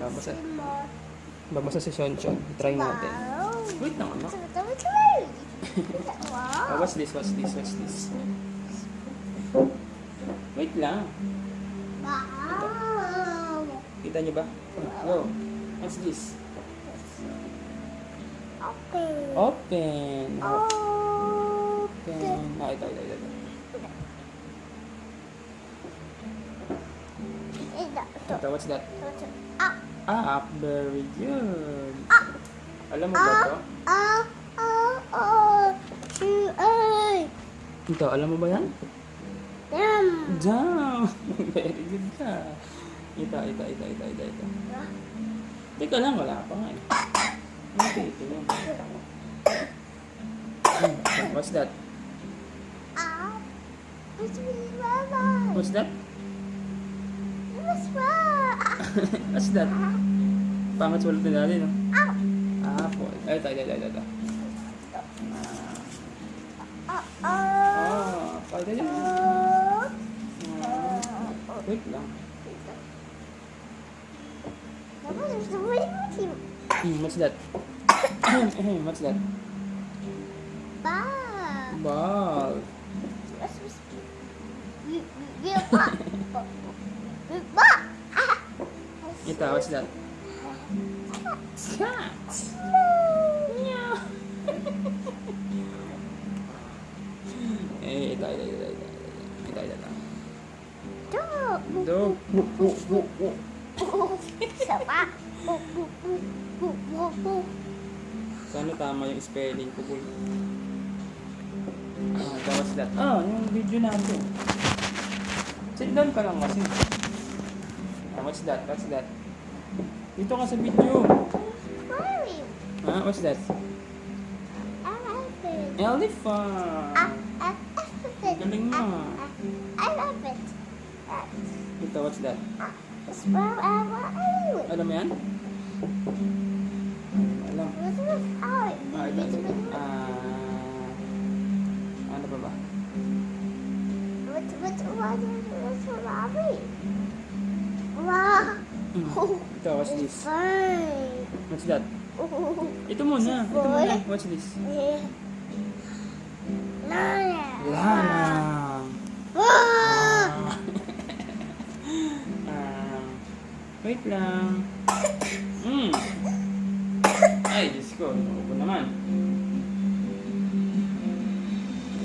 Babasa. Babasa si Shonshon. Try natin. Wait lang, anak. Oh, what's this? What's this? What's this? Wait lang. Kita niyo ba? Go. What's this? Open. Open. Ah, ito. Ito, what's that? Up. Very good. Alam mo ba ito? Ito, alam mo ba yan? Jump. Very good ka. Ito. Teka lang, wala pa nga eh. Ito yan. What's that? What's that? What's that? Pangat sa ulit na natin, no? Apple. Ay, ito. Pwede yan. Wait lang. What's that? What's that? Ball. Ito, what's that? Cat. Meow. Ito. Dog. Sana tama yung spelling ko, boy. What's that? Yung video natin. Sit down ka lang kasi. What's that? Dito ka sa video. What's that? Elephant. Galing mo. Ito, what's that? Alam mo yan? Alam. Ano pa ba? Ito, what's this? What's that? Ito muna. What's this? Lana. Wait lang. Ay, Diyos ko. Ano naman?